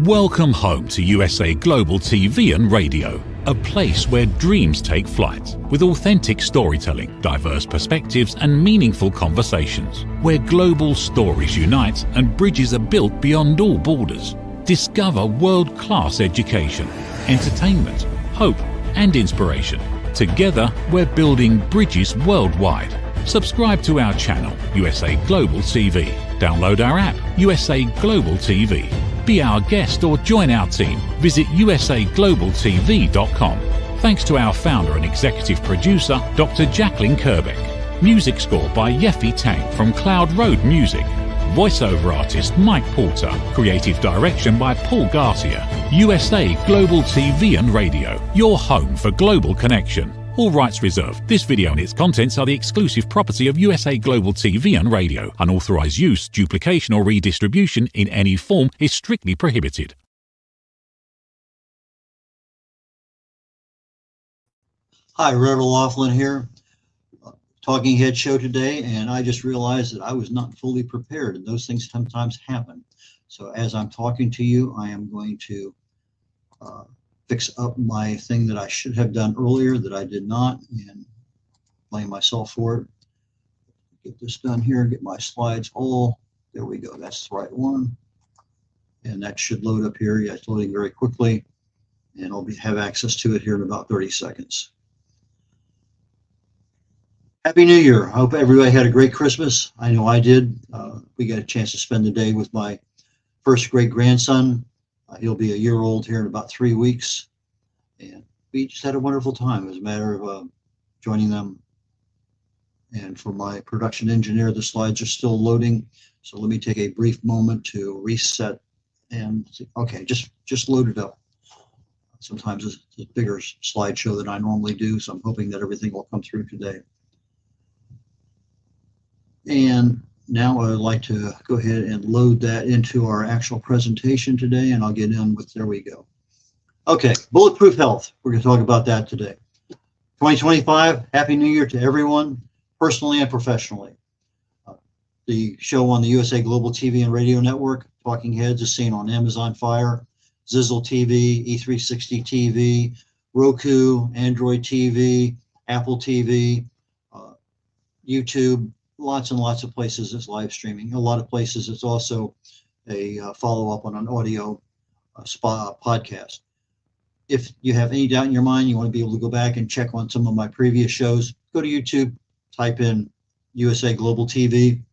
Welcome home to USA Global TV and Radio, a place where dreams take flight, with authentic storytelling, diverse perspectives and meaningful conversations, where global stories unite and bridges are built beyond all borders. Discover world-class education, entertainment, hope and inspiration. Together, we're building bridges worldwide. Subscribe to our channel, USA Global TV. Download our app, USA Global TV. Be our guest or join our team. Visit usaglobaltv.com. Thanks to our founder and executive producer, Dr. Jacqueline Kerbeck. Music score by Yeffy Tang from Cloud Road Music. Voiceover artist Mike Porter. Creative direction by Paul Garcia. USA Global TV and Radio, your home for global connection. All rights reserved. This video and its contents are the exclusive property of USA Global TV and Radio. Unauthorized use, duplication or redistribution in any form is strictly prohibited. Hi, red.olaughlin here. Talking Head show today, and I just realized that I was not fully prepared, and those things sometimes happen. So as I'm talking to you, I am going to fix up my thing that I should have done earlier that I did not, and blame myself for it. Get this done here, get my slides all, there we go, that's the right one. And that should load up here. Yeah, it's loading very quickly, and I'll have access to it here in about 30 seconds. Happy New Year. I hope everybody had a great Christmas. I know I did. We got a chance to spend the day with my first great-grandson. He'll be a year old here in about 3 weeks. And we just had a wonderful time. It was a matter of joining them. And for my production engineer, the slides are still loading. So let me take a brief moment to reset and okay, just load it up. Sometimes it's a bigger slideshow than I normally do, so I'm hoping that everything will come through today. And now I would like to go ahead and load that into our actual presentation today, and I'll get in with, there we go. Okay, Bulletproof Health. We're going to talk about that today. 2025, Happy New Year to everyone, personally and professionally. The show on the USA Global TV and Radio Network, Talking Heads, is seen on Amazon Fire, Zizzle TV, E360 TV, Roku, Android TV, Apple TV, YouTube, lots and lots of places it's live streaming. A lot of places it's also a follow-up on an audio podcast. If you have any doubt in your mind, you want to be able to go back and check on some of my previous shows, go to YouTube, type in USA Global TV.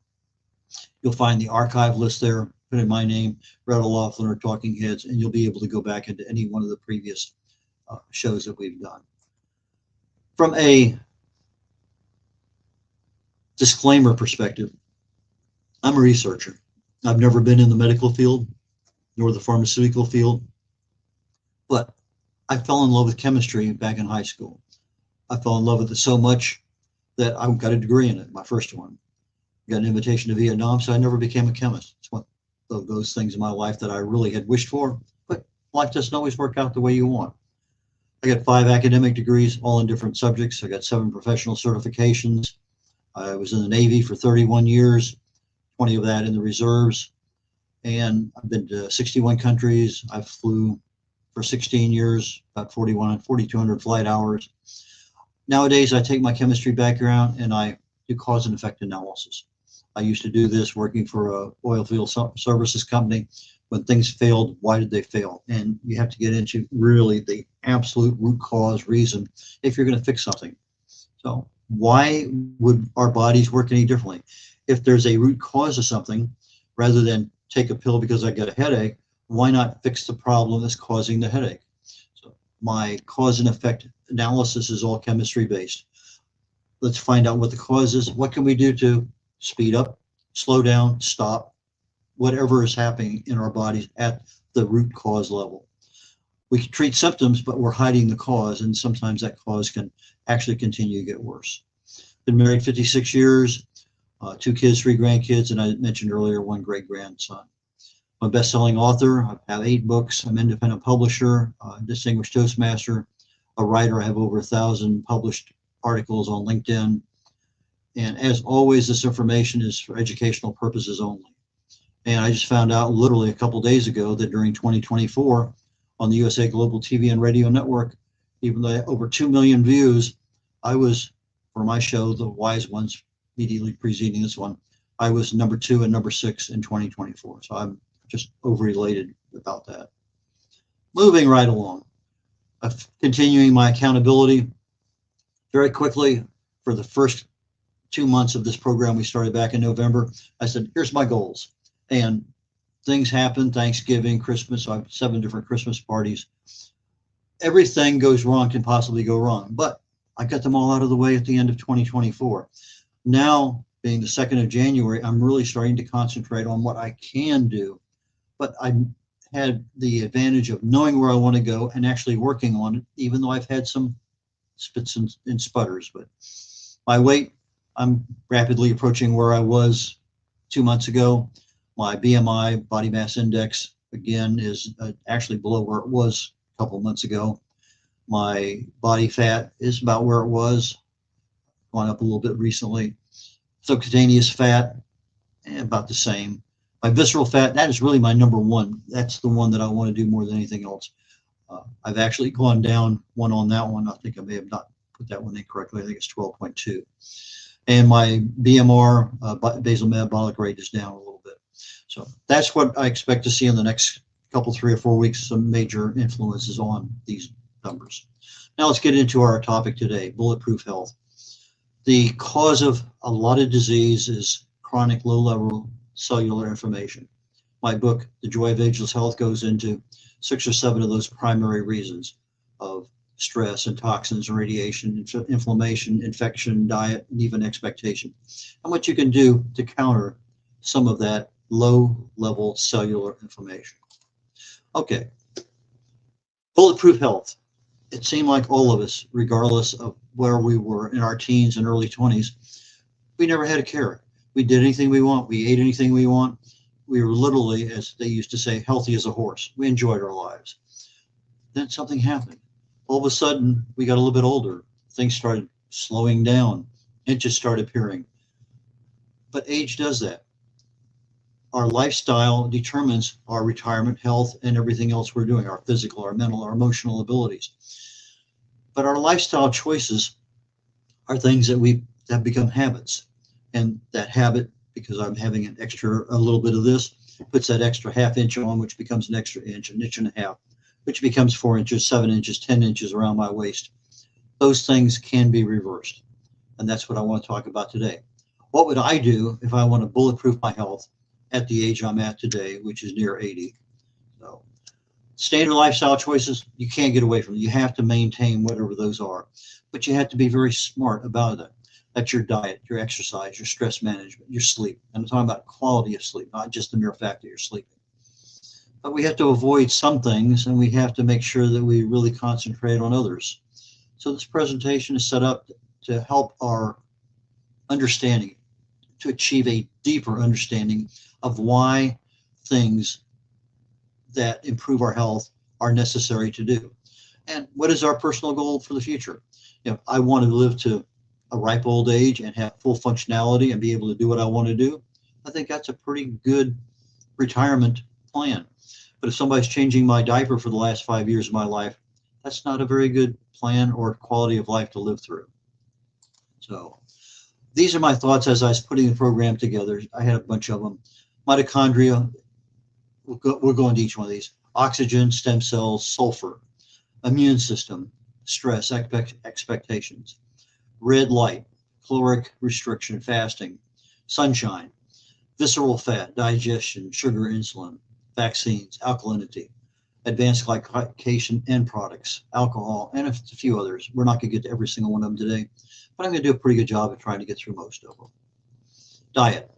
You'll find the archive list there. Put in my name, red.olaughlin or Talking Heads, and you'll be able to go back into any one of the previous shows that we've done. From a disclaimer perspective, I'm a researcher. I've never been in the medical field nor the pharmaceutical field, but I fell in love with chemistry back in high school. I fell in love with it so much that I got a degree in it, my first one. I got an invitation to Vietnam, so I never became a chemist. It's one of those things in my life that I really had wished for, but life doesn't always work out the way you want. I got 5 academic degrees, all in different subjects. I got 7 professional certifications. I was in the Navy for 31 years, 20 of that in the reserves, and I've been to 61 countries. I flew for 16 years, about 4,200 flight hours. Nowadays, I take my chemistry background and I do cause and effect analysis. I used to do this working for a oil field services company. When things failed, why did they fail? And you have to get into really the absolute root cause reason if you're going to fix something. So why would our bodies work any differently? If there's a root cause of something, rather than take a pill because I get a headache, why not fix the problem that's causing the headache? So my cause and effect analysis is all chemistry based. Let's find out what the cause is. What can we do to speed up, slow down, stop, whatever is happening in our bodies at the root cause level? We can treat symptoms, but we're hiding the cause, and sometimes that cause can actually continue to get worse. Been married 56 years, 2 kids, 3 grandkids, and I mentioned earlier 1 great-grandson. I'm a best-selling author. I have 8 books. I'm an independent publisher, distinguished Toastmaster, a writer. I have over 1,000 published articles on LinkedIn. And as always, this information is for educational purposes only. And I just found out literally a couple days ago that during 2024 on the USA Global TV and Radio Network, even though over 2 million views, I was, for my show, The Wise Ones, immediately preceding this one, I was number 2 and number 6 in 2024. So I'm just over-elated about that. Moving right along, continuing my accountability very quickly. For the first 2 months of this program we started back in November, I said, here's my goals. And things happen, Thanksgiving, Christmas. So I have 7 different Christmas parties. Everything goes wrong, can possibly go wrong. But I got them all out of the way at the end of 2024. Now, being the 2nd of January, I'm really starting to concentrate on what I can do. But I had the advantage of knowing where I want to go and actually working on it, even though I've had some spits and sputters. But my weight, I'm rapidly approaching where I was 2 months ago. My BMI, body mass index, again, is actually below where it was a couple months ago. My body fat is about where it was, gone up a little bit recently. Subcutaneous fat, about the same. My visceral fat, that is really my number one. That's the one that I want to do more than anything else. I've actually gone down one on that one. I think I may have not put that one in correctly. I think it's 12.2. And my BMR, basal metabolic rate, is down a little bit. So that's what I expect to see in the next couple, 3 or 4 weeks, some major influences on these numbers. Now let's get into our topic today, bulletproof health. The cause of a lot of disease is chronic low-level cellular inflammation. My book, The Joy of Ageless Health, goes into 6 or 7 of those primary reasons of stress and toxins and radiation, inflammation, infection, diet, and even expectation, and what you can do to counter some of that low-level cellular inflammation. Okay, bulletproof health. It seemed like all of us, regardless of where we were in our teens and early 20s, we never had a care. We did anything we want. We ate anything we want. We were literally, as they used to say, healthy as a horse. We enjoyed our lives. Then something happened. All of a sudden, we got a little bit older. Things started slowing down. Inches started appearing. But age does that. Our lifestyle determines our retirement, health, and everything else we're doing, our physical, our mental, our emotional abilities. But our lifestyle choices are things that have become habits. And that habit, because I'm having a little bit of this, puts that extra ½ inch on, which becomes an extra inch, an inch and a half, which becomes 4 inches, 7 inches, 10 inches around my waist. Those things can be reversed. And that's what I want to talk about today. What would I do if I want to bulletproof my health at the age I'm at today, which is near 80? So standard lifestyle choices, you can't get away from them. You have to maintain whatever those are, but you have to be very smart about it. That's your diet, your exercise, your stress management, your sleep. And I'm talking about quality of sleep, not just the mere fact that you're sleeping. But we have to avoid some things, and we have to make sure that we really concentrate on others. So this presentation is set up to help our understanding, to achieve a deeper understanding of why things that improve our health are necessary to do. And what is our personal goal for the future? I want to live to a ripe old age and have full functionality and be able to do what I want to do. I think that's a pretty good retirement plan. But if somebody's changing my diaper for the last 5 years of my life, that's not a very good plan or quality of life to live through. So these are my thoughts as I was putting the program together. I had a bunch of them. Mitochondria, we'll go into each one of these. Oxygen, stem cells, sulfur, immune system, stress, expectations, red light, caloric restriction, fasting, sunshine, visceral fat, digestion, sugar, insulin, vaccines, alkalinity, advanced glycation end products, alcohol, and a few others. We're not going to get to every single one of them today, but I'm going to do a pretty good job of trying to get through most of them. Diet.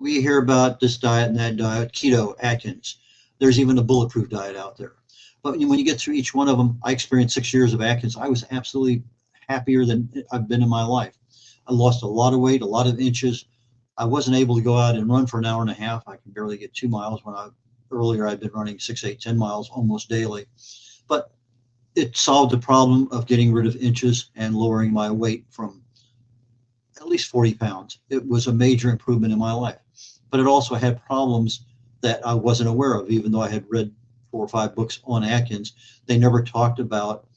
We hear about this diet and that diet, keto, Atkins. There's even a bulletproof diet out there. But when you get through each one of them, I experienced 6 years of Atkins. I was absolutely happier than I've been in my life. I lost a lot of weight, a lot of inches. I wasn't able to go out and run for an hour and a half. I can barely get 2 miles when earlier I'd been running 6, 8, 10 miles almost daily. But it solved the problem of getting rid of inches and lowering my weight from at least 40 pounds. It was a major improvement in my life. but it also had problems that I wasn't aware of, even though I had read 4 or 5 books on Atkins. They never talked about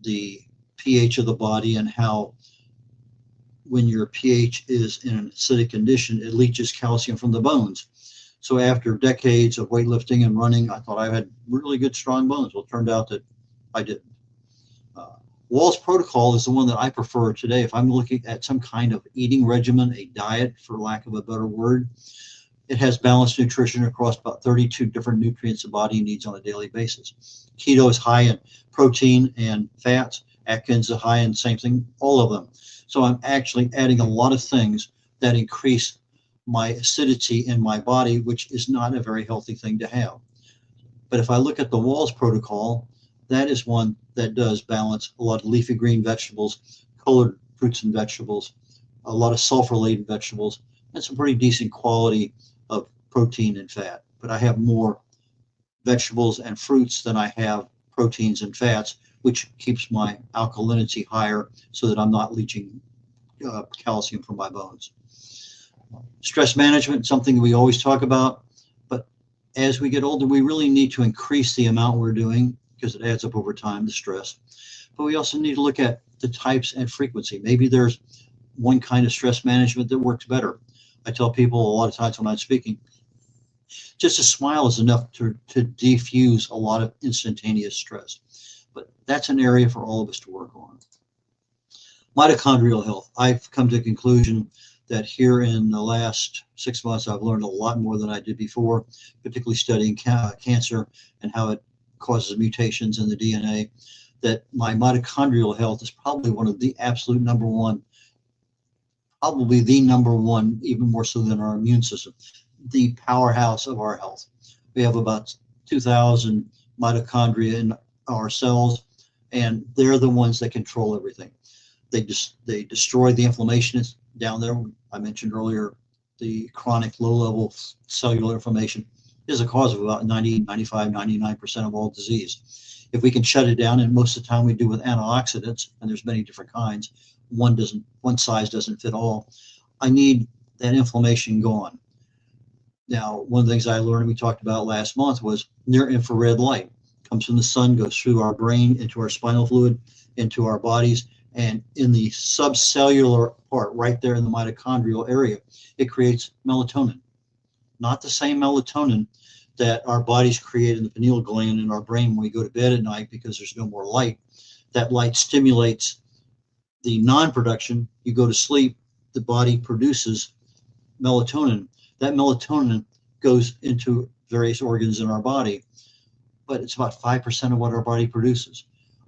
the pH of the body and how when your pH is in an acidic condition, it leaches calcium from the bones. So after decades of weightlifting and running, I thought I had really good, strong bones. Well, it turned out that I didn't. Wall's protocol is the one that I prefer today. If I'm looking at some kind of eating regimen, a diet, for lack of a better word, it has balanced nutrition across about 32 different nutrients the body needs on a daily basis. Keto is high in protein and fats. Atkins is high in same thing, all of them. So I'm actually adding a lot of things that increase my acidity in my body, which is not a very healthy thing to have. But if I look at the Wall's protocol, that is one that does balance a lot of leafy green vegetables, colored fruits and vegetables, a lot of sulfur-laden vegetables, and some pretty decent quality of protein and fat. But I have more vegetables and fruits than I have proteins and fats, which keeps my alkalinity higher so that I'm not leaching calcium from my bones. Stress management, something we always talk about, but as we get older, we really need to increase the amount we're doing because it adds up over time, the stress. But we also need to look at the types and frequency. Maybe there's one kind of stress management that works better. I tell people a lot of times when I'm speaking, just a smile is enough to defuse a lot of instantaneous stress. But that's an area for all of us to work on. Mitochondrial health. I've come to the conclusion that here in the last 6 months, I've learned a lot more than I did before, particularly studying cancer and how it causes mutations in the DNA, that my mitochondrial health is probably one of the absolute number one, probably the number one, even more so than our immune system, the powerhouse of our health. We have about 2,000 mitochondria in our cells, and they're the ones that control everything. They destroy the inflammation down there. I mentioned earlier, the chronic low-level cellular inflammation is a cause of about 90, 95, 99% of all disease. If we can shut it down, and most of the time we do with antioxidants, and there's many different kinds, one size doesn't fit all. I need that inflammation gone. Now, one of the things I learned, we talked about last month, was near infrared light. Comes from the sun, goes through our brain, into our spinal fluid, into our bodies, and in the subcellular part, right there in the mitochondrial area, it creates melatonin. Not the same melatonin that our bodies create in the pineal gland in our brain when we go to bed at night because there's no more light. That light stimulates the non-production. You go to sleep, the body produces melatonin. That melatonin goes into various organs in our body, but it's about 5% of what our body produces.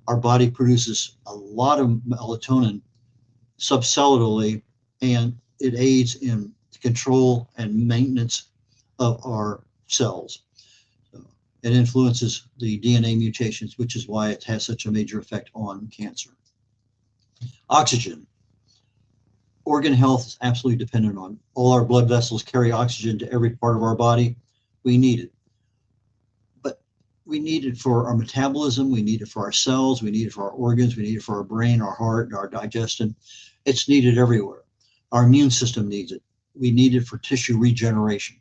Our body produces a lot of melatonin subcellularly, and it aids in control and maintenance of our cells. So it influences the DNA mutations, which is why it has such a major effect on cancer. Oxygen. Organ health is absolutely dependent on. All our blood vessels carry oxygen to every part of our body. We need it. But we need it for our metabolism. We need it for our cells. We need it for our organs. We need it for our brain, our heart, our digestion. It's needed everywhere. Our immune system needs it. We need it for tissue regeneration.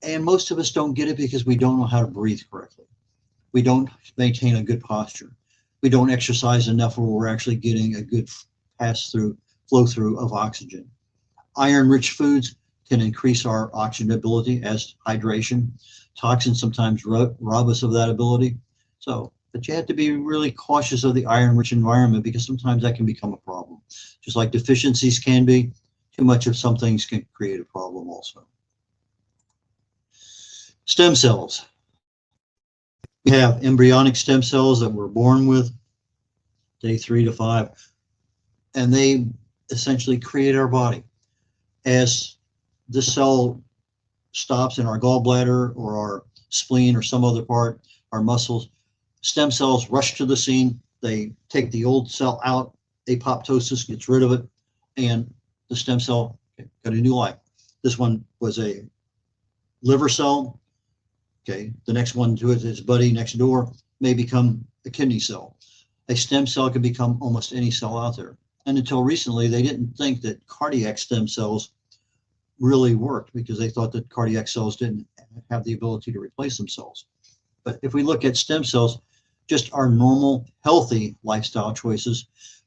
And most of us don't get it because we don't know how to breathe correctly. We don't maintain a good posture. We don't exercise enough where we're actually getting a good flow through of oxygen. Iron-rich foods can increase our oxygen ability as hydration. Toxins sometimes rob us of that ability. So, but you have to be really cautious of the iron-rich environment because sometimes that can become a problem. Just like deficiencies can be, too much of some things can create a problem also. Stem cells. We have embryonic stem cells that we're born with, day 3 to 5, and they essentially create our body. As this cell stops in our gallbladder or our spleen or some other part, our muscles, stem cells rush to the scene. They take the old cell out, apoptosis gets rid of it, and the stem cell got a new life. This one was a liver cell. Okay, the next one to it, its buddy next door, may become a kidney cell. A stem cell can become almost any cell out there. And until recently, they didn't think that cardiac stem cells really worked because they thought that cardiac cells didn't have the ability to replace themselves. But if we look at stem cells, just our normal healthy lifestyle choices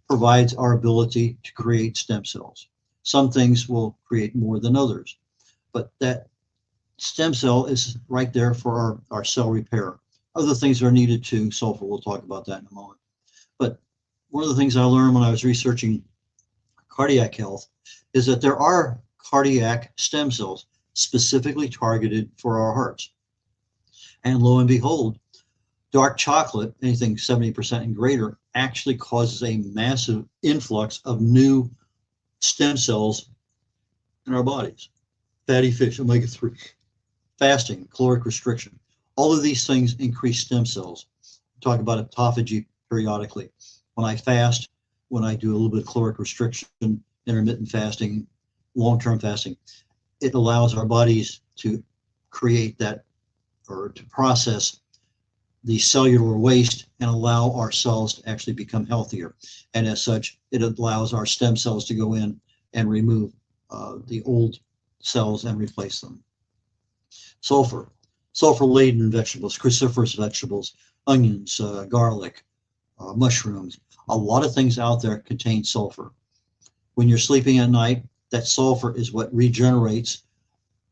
provides our ability to create stem cells. Some things will create more than others, but that stem cell is right there for our cell repair. Other things are needed too. Sulfur, we'll talk about that in a moment. But one of the things I learned when I was researching cardiac health is that there are cardiac stem cells specifically targeted for our hearts. And lo and behold, dark chocolate, anything 70% and greater, actually causes a massive influx of new stem cells in our bodies. Fatty fish, omega-3, fasting, caloric restriction. All of these things increase stem cells. Talk about autophagy periodically. When I fast, when I do a little bit of caloric restriction, intermittent fasting, long-term fasting, it allows our bodies to create that, or to process the cellular waste and allow our cells to actually become healthier. And as such, it allows our stem cells to go in and remove the old cells and replace them. Sulfur, sulfur-laden vegetables, cruciferous vegetables, onions, garlic, mushrooms, a lot of things out there contain sulfur. When you're sleeping at night, that sulfur is what regenerates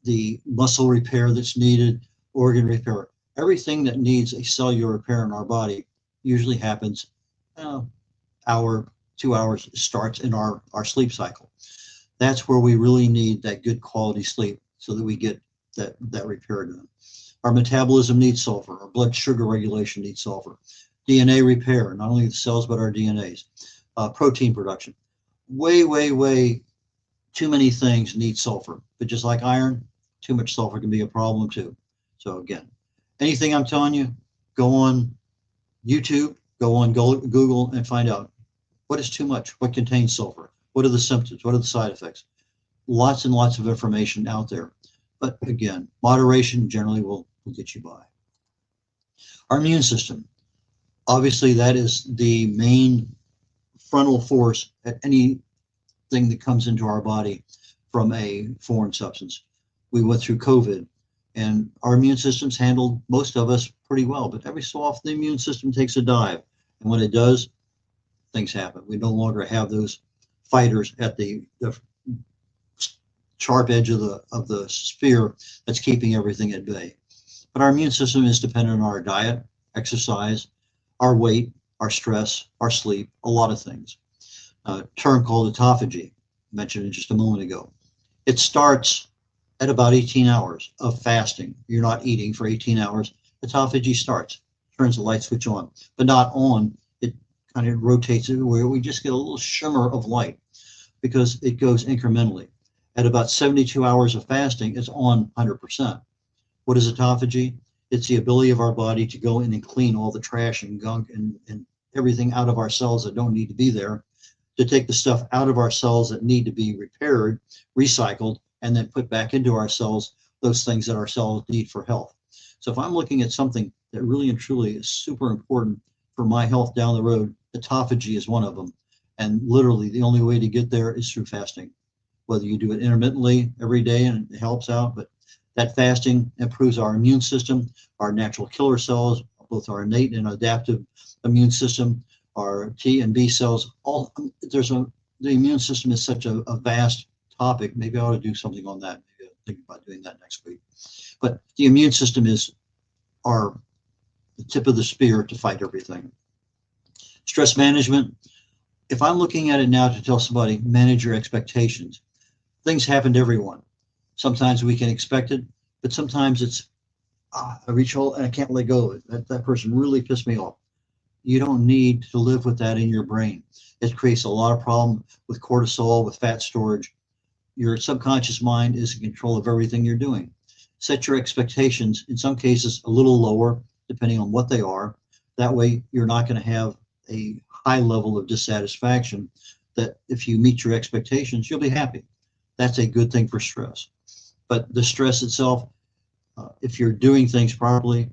the muscle repair that's needed, organ repair. Everything that needs a cellular repair in our body usually happens hour, 2 hours, starts in our sleep cycle. That's where we really need that good quality sleep so that we get that repair done. Our metabolism needs sulfur. Our blood sugar regulation needs sulfur. DNA repair, not only the cells, but our DNAs. Protein production. Way too many things need sulfur. But just like iron, too much sulfur can be a problem too. So again, anything I'm telling you, go on YouTube, go on Google and find out what is too much, what contains sulfur, what are the symptoms, what are the side effects. Lots and lots of information out there. But again, moderation generally will get you by. Our immune system. Obviously, that is the main frontal force at anything that comes into our body from a foreign substance. We went through COVID, and our immune systems handled most of us pretty well, but every so often the immune system takes a dive. And when it does, things happen. We no longer have those fighters at the sharp edge of the spear that's keeping everything at bay. But our immune system is dependent on our diet, exercise, our weight, our stress, our sleep, a lot of things. A term called autophagy, mentioned just a moment ago. It starts at about 18 hours of fasting. You're not eating for 18 hours. Autophagy starts, turns the light switch on, but not on. It kind of rotates it where we just get a little shimmer of light because it goes incrementally. At about 72 hours of fasting, it's on 100%. What is autophagy? It's the ability of our body to go in and clean all the trash and gunk and everything out of our cells that don't need to be there, to take the stuff out of our cells that need to be repaired, recycled, and then put back into our cells those things that our cells need for health. So if I'm looking at something that really and truly is super important for my health down the road, autophagy is one of them. And literally the only way to get there is through fasting. Whether you do it intermittently every day and it helps out, but that fasting improves our immune system, our natural killer cells, both our innate and adaptive immune system, our T and B cells. The immune system is such a vast topic. Maybe I ought to do something on that. Maybe I'll think about doing that next week. But the immune system is the tip of the spear to fight everything. Stress management. If I'm looking at it now to tell somebody, manage your expectations. Things happen to everyone. Sometimes we can expect it, but sometimes it's, I reach out and I can't let go of it. That person really pissed me off. You don't need to live with that in your brain. It creates a lot of problem with cortisol, with fat storage. Your subconscious mind is in control of everything you're doing. Set your expectations, in some cases, a little lower, depending on what they are. That way, you're not going to have a high level of dissatisfaction that if you meet your expectations, you'll be happy. That's a good thing for stress. But the stress itself, if you're doing things properly,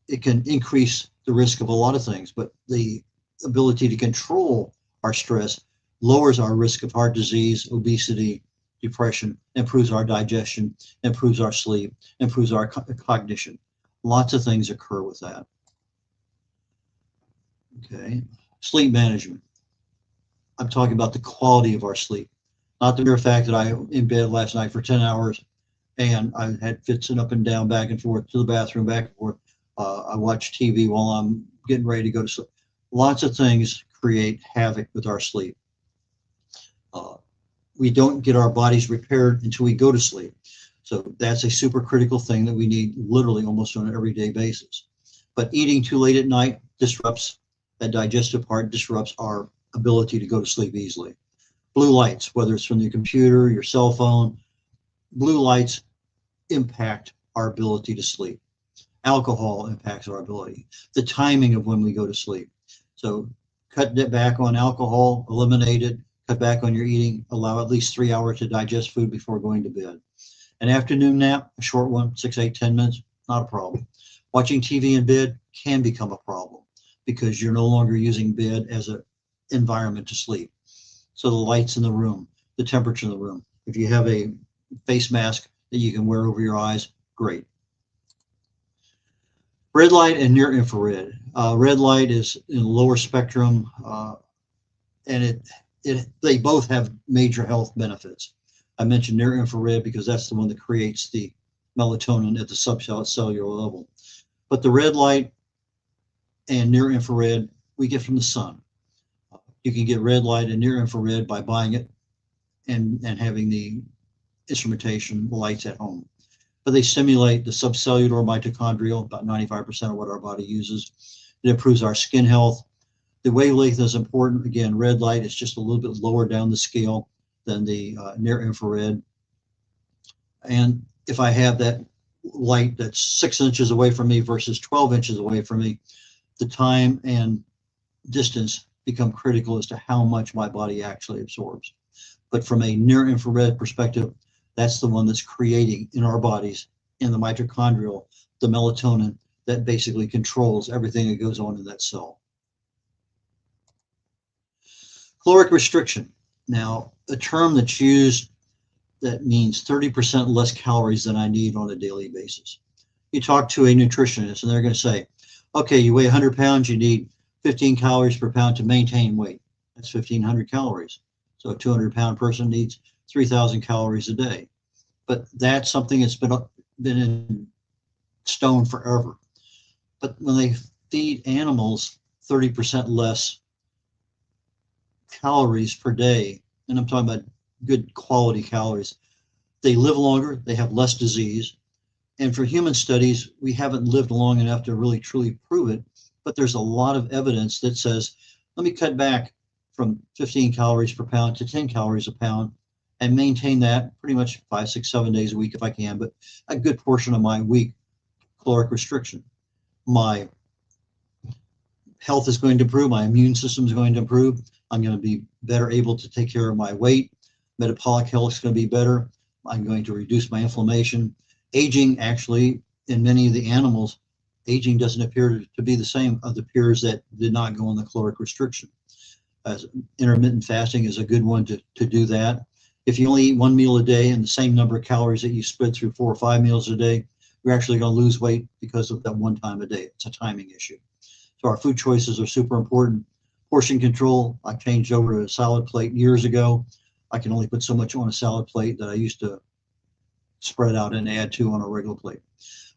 it can increase the risk of a lot of things, but the ability to control our stress lowers our risk of heart disease, obesity, depression, improves our digestion, improves our sleep, improves our cognition. Lots of things occur with that. Okay, sleep management. I'm talking about the quality of our sleep, not the mere fact that I in bed last night for 10 hours and I had fits and up and down, back and forth to the bathroom, back and forth. I watch TV while I'm getting ready to go to sleep. Lots of things create havoc with our sleep. We don't get our bodies repaired until we go to sleep. So that's a super critical thing that we need literally almost on an everyday basis. But eating too late at night disrupts that digestive part, disrupts our ability to go to sleep easily. Blue lights, whether it's from your computer, your cell phone, blue lights impact our ability to sleep. Alcohol impacts our ability. The timing of when we go to sleep. So cut it back on alcohol, eliminate it, cut back on your eating, allow at least 3 hours to digest food before going to bed. An afternoon nap, a short one, 6, 8, 10 minutes, not a problem. Watching TV in bed can become a problem because you're no longer using bed as an environment to sleep. So the lights in the room, the temperature in the room. If you have a face mask that you can wear over your eyes, great. Red light and near infrared. Red light is in lower spectrum, and they both have major health benefits. I mentioned near infrared because that's the one that creates the melatonin at the subcellular level. But the red light and near infrared we get from the sun. You can get red light and near infrared by buying it and having the instrumentation lights at home. But they stimulate the subcellular mitochondrial, about 95% of what our body uses. It improves our skin health. The wavelength is important. Again, red light is just a little bit lower down the scale than the near infrared. And if I have that light that's 6 inches away from me versus 12 inches away from me, the time and distance become critical as to how much my body actually absorbs. But from a near infrared perspective, that's the one that's creating in our bodies, in the mitochondrial, the melatonin that basically controls everything that goes on in that cell. Caloric restriction. Now, a term that's used that means 30% less calories than I need on a daily basis. You talk to a nutritionist and they're going to say, okay, you weigh 100 pounds, you need 15 calories per pound to maintain weight. That's 1,500 calories. So a 200-pound person needs 3,000 calories a day. But that's something that's been in stone forever. But when they feed animals 30% less calories per day, and I'm talking about good quality calories, they live longer, they have less disease. And for human studies, we haven't lived long enough to really truly prove it, but there's a lot of evidence that says, let me cut back from 15 calories per pound to 10 calories a pound and maintain that pretty much 5, 6, 7 days a week if I can, but a good portion of my week caloric restriction. My health is going to improve, my immune system is going to improve, I'm going to be better able to take care of my weight, metabolic health is going to be better, I'm going to reduce my inflammation. Aging, actually, in many of the animals, aging doesn't appear to be the same of the peers that did not go on the caloric restriction. Intermittent fasting is a good one to do that. If you only eat one meal a day and the same number of calories that you spread through 4 or 5 meals a day, you're actually going to lose weight because of that one time a day. It's a timing issue. So our food choices are super important. Portion control, I changed over to a salad plate years ago. I can only put so much on a salad plate that I used to spread out and add to on a regular plate.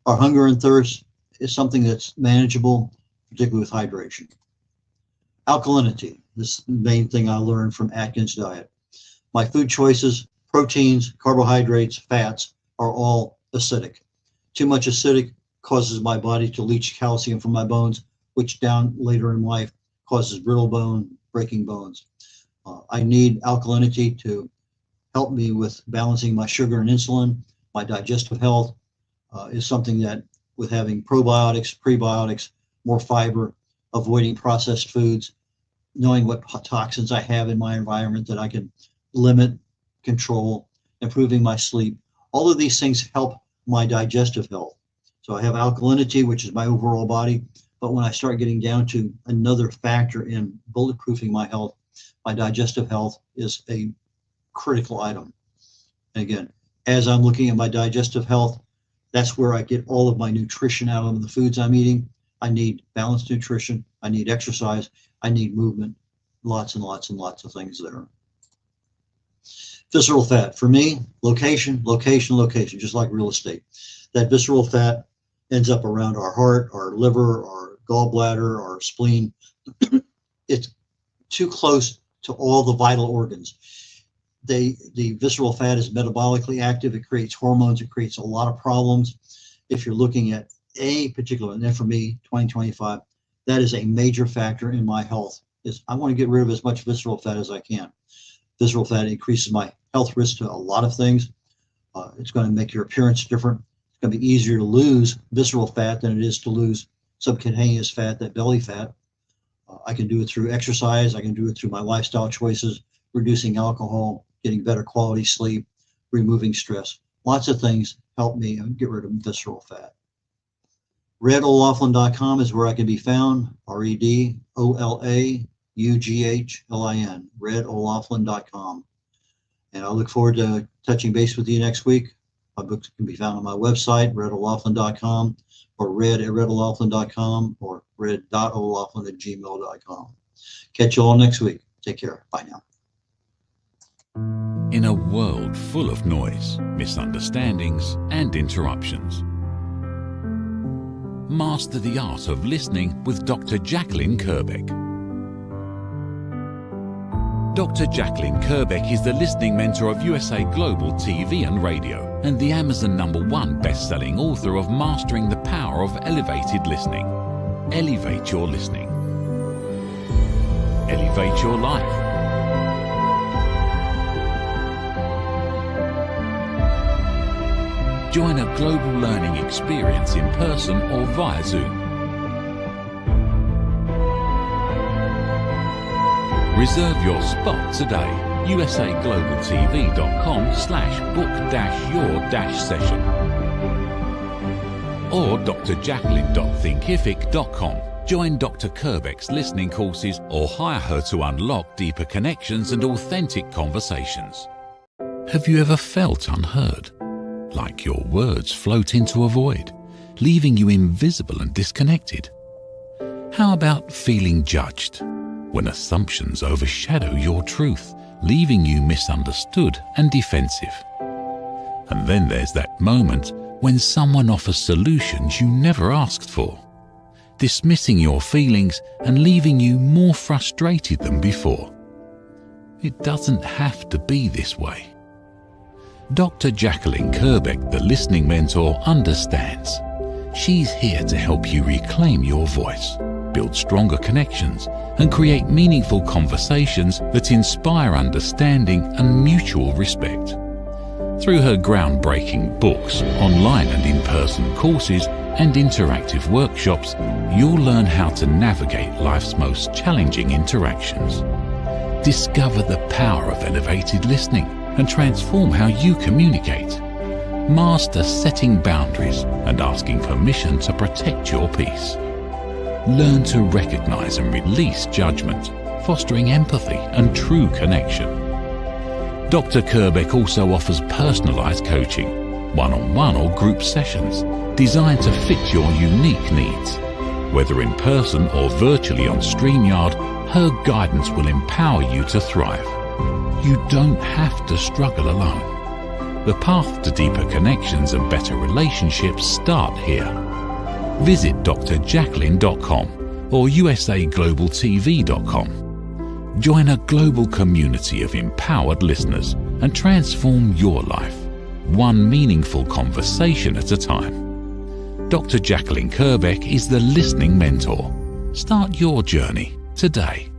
Our hunger and thirst is something that's manageable, particularly with hydration. Alkalinity, this is the main thing I learned from Atkins diet. My food choices, proteins, carbohydrates, fats, are all acidic. Too much acidic causes my body to leach calcium from my bones, which down later in life causes brittle bone, breaking bones. I need alkalinity to help me with balancing my sugar and insulin. My digestive health is something that, with having probiotics, prebiotics, more fiber, avoiding processed foods, knowing what toxins I have in my environment that I can limit, control, improving my sleep. All of these things help my digestive health. So I have alkalinity, which is my overall body. But when I start getting down to another factor in bulletproofing my health, my digestive health is a critical item. And again, as I'm looking at my digestive health, that's where I get all of my nutrition out of the foods I'm eating. I need balanced nutrition. I need exercise. I need movement. Lots and lots and lots of things there. Visceral fat. For me, location, location, location, just like real estate. That visceral fat ends up around our heart, our liver, our gallbladder, our spleen. It's too close to all the vital organs. The visceral fat is metabolically active. It creates hormones. It creates a lot of problems. If you're looking at a particular, and then for me, 2025, that is a major factor in my health. Is I want to get rid of as much visceral fat as I can. Visceral fat increases my health risk to a lot of things. It's going to make your appearance different. It's going to be easier to lose visceral fat than it is to lose subcutaneous fat, that belly fat. I can do it through exercise. I can do it through my lifestyle choices, reducing alcohol, getting better quality sleep, removing stress. Lots of things help me get rid of visceral fat. red.olaughlin.com is where I can be found, red.olaughlin, red.olaughlin.com. And I look forward to touching base with you next week. My books can be found on my website, red.olaughlin.com, or red@red.olaughlin.com, or red.olaughlin@gmail.com. Catch you all next week. Take care. Bye now. In a world full of noise, misunderstandings, and interruptions, master the art of listening with Dr. Jacqueline Kerbeck. Dr. Jacqueline Kerbeck is the listening mentor of USA Global TV and Radio, and the Amazon #1 best-selling author of Mastering the Power of Elevated Listening. Elevate your listening. Elevate your life. Join a global learning experience in person or via Zoom. Reserve your spot today. usaglobaltv.com/book-your-session or drjacqueline.thinkific.com. Join Dr. Kerbeck's listening courses or hire her to unlock deeper connections and authentic conversations. Have you ever felt unheard? Like your words float into a void, leaving you invisible and disconnected? How about feeling judged, when assumptions overshadow your truth, leaving you misunderstood and defensive? And then there's that moment when someone offers solutions you never asked for, dismissing your feelings and leaving you more frustrated than before. It doesn't have to be this way. Dr. Jacqueline Kerbeck, the listening mentor, understands. She's here to help you reclaim your voice, build stronger connections, and create meaningful conversations that inspire understanding and mutual respect. Through her groundbreaking books, online and in-person courses, and interactive workshops, you'll learn how to navigate life's most challenging interactions. Discover the power of elevated listening and transform how you communicate. Master setting boundaries and asking permission to protect your peace. Learn to recognize and release judgment, fostering empathy and true connection. Dr. Kerbeck also offers personalized coaching, one-on-one or group sessions, designed to fit your unique needs. Whether in person or virtually on StreamYard, her guidance will empower you to thrive. You don't have to struggle alone. The path to deeper connections and better relationships start here. Visit drjacqueline.com or usaglobaltv.com. Join a global community of empowered listeners and transform your life, one meaningful conversation at a time. Dr. Jacqueline Kerbeck is the listening mentor. Start your journey today.